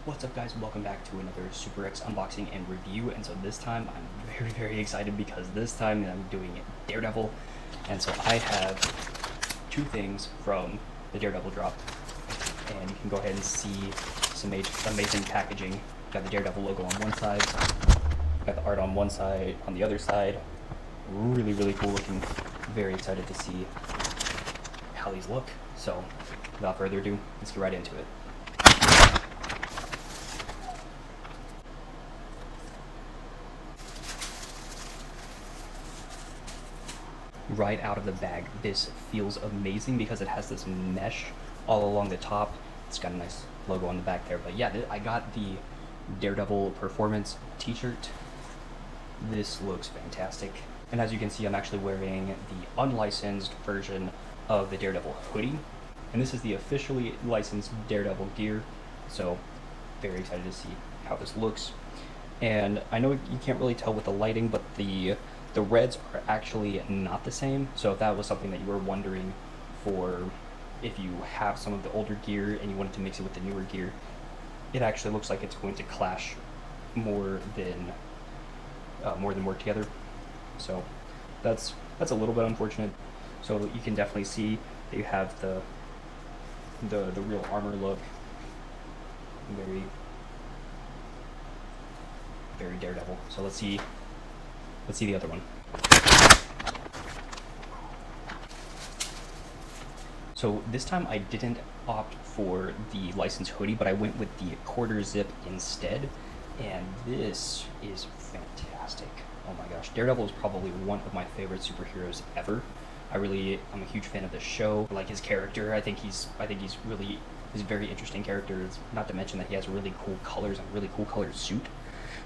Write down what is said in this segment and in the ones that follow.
What's up, guys? Welcome back to another SuperX unboxing and review. And so this time I'm very excited because this time I'm doing Daredevil. And so I have two things from the Daredevil drop, and you can go ahead and see some amazing packaging. Got the Daredevil logo on one side, got the art on one side, on the other side. Really cool looking. Very excited to see how these look. So without further ado, let's get right into it. Right out of the bag, this feels amazing because it has this mesh all along the top. It's got a nice logo on the back there. But yeah, I got the Daredevil Performance t-shirt. This looks fantastic. And as you can see, I'm actually wearing the unlicensed version of the Daredevil hoodie. And this is the officially licensed Daredevil gear. So very excited to see how this looks. And I know you can't really tell with the lighting, but the reds are actually not the same. So if that was something that you were wondering for, if you have some of the older gear and you wanted to mix it with the newer gear, it actually looks like it's going to clash more than work together. So that's a little bit unfortunate. So you can definitely see that you have the real armor look, very Daredevil. So let's see the other one. So this time I didn't opt for the licensed hoodie, but I went with the quarter zip instead, and this is fantastic. Oh my gosh, Daredevil is probably one of my favorite superheroes ever. I'm a huge fan of the show. I like his character. I think he's a very interesting character. Not to mention that he has really cool colors and a really cool colored suit.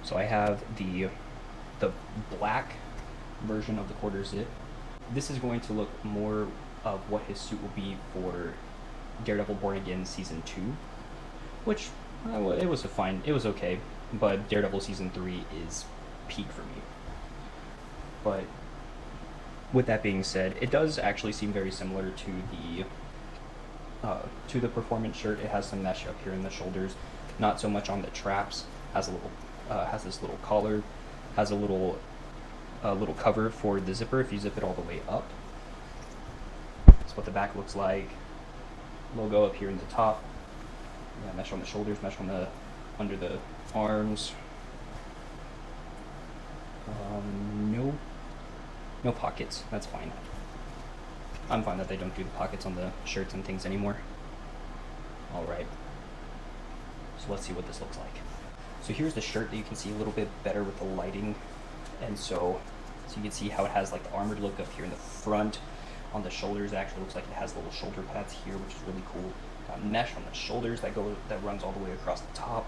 So I have the black version of the quarter zip. This is going to look more of what his suit will be for Daredevil Born Again Season 2, which it was okay, but Daredevil Season 3 is peak for me. But with that being said, it does actually seem very similar to the performance shirt. It has some mesh up here in the shoulders, not so much on the traps. Has this little collar, has a little cover for the zipper if you zip it all the way up. That's what the back looks like. Logo up here in the top. Yeah, mesh on the shoulders, mesh on under the arms. No pockets. That's fine. I'm fine that they don't do the pockets on the shirts and things anymore. All right. So let's see what this looks like. So here's the shirt that you can see a little bit better with the lighting. And so you can see how it has like the armored look up here in the front. On the shoulders, it actually looks like it has little shoulder pads here, which is really cool. Got mesh on the shoulders that runs all the way across the top.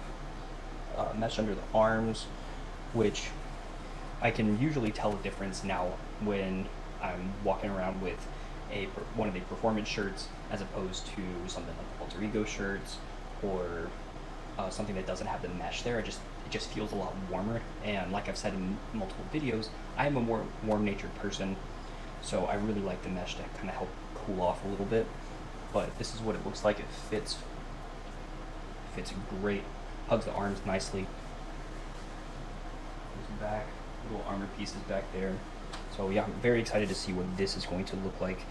Mesh under the arms, which I can usually tell the difference now when I'm walking around with one of the performance shirts as opposed to something like alter ego shirts or something that doesn't have the mesh there. It just feels a lot warmer. And like I've said in multiple videos, I am a more warm-natured person, so I really like the mesh to kind of help cool off a little bit. But this is what it looks like. It fits great. Hugs the arms nicely. There's the back, little armor pieces back there. So yeah, I'm very excited to see what this is going to look like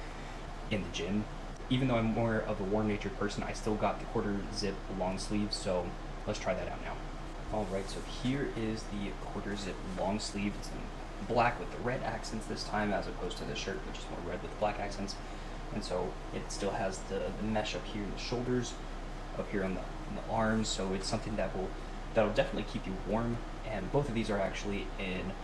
in the gym. Even though I'm more of a warm-natured person, I still got the quarter zip long sleeve, so let's try that out now. Alright, so here is the quarter zip long sleeve. It's in black with the red accents this time, as opposed to the shirt, which is more red with black accents. And so it still has the mesh up here in the shoulders, up here on the arms, so it's something that'll definitely keep you warm. And both of these are actually in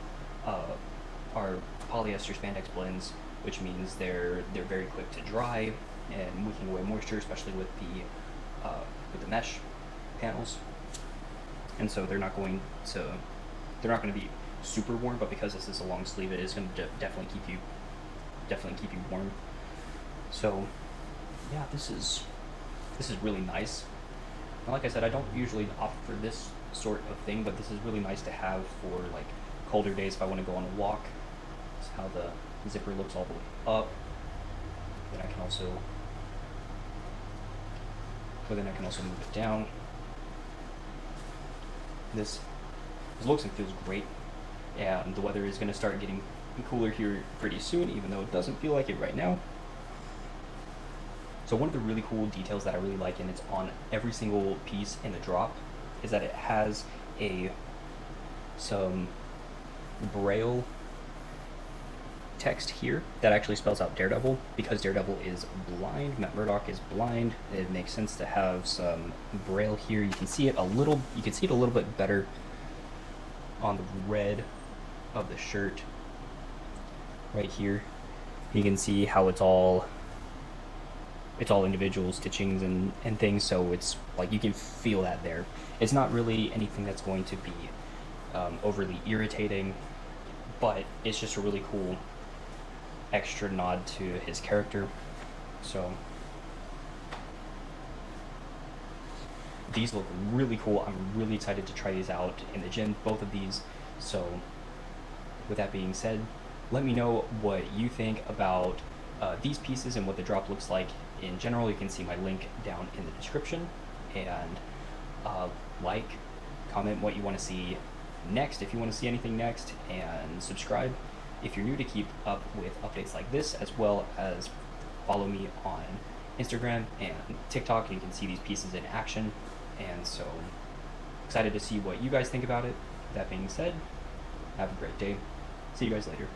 our polyester spandex blends, which means they're very quick to dry and wicking away moisture, especially with the mesh panels. And so they're not going to be super warm, but because this is a long sleeve, it is going to definitely keep you warm. So yeah, this is really nice. And like I said, I don't usually opt for this sort of thing, but this is really nice to have for like colder days if I want to go on a walk. That's how the zipper looks all the way up. Then I can also move it down. This looks and feels great, and the weather is going to start getting cooler here pretty soon, even though it doesn't feel like it right now. So one of the really cool details that I really like, and it's on every single piece in the drop, is that it has some Braille text here that actually spells out Daredevil. Because Daredevil is blind, Matt Murdock is blind, it makes sense to have some Braille here. You can see it a little bit better on the red of the shirt right here. You can see how it's all individual stitchings and things, so it's like you can feel that there. It's not really anything that's going to be overly irritating, but it's just a really cool extra nod to his character. So these look really cool. I'm really excited to try these out in the gym, both of these. So with that being said, let me know what you think about these pieces and what the drop looks like in general. You can see my link down in the description, and like, comment what you want to see next if you want to see anything next, and subscribe if you're new to keep up with updates like this, as well as follow me on Instagram and TikTok. You can see these pieces in action, and so excited to see what you guys think about it. That being said, have a great day. See you guys later.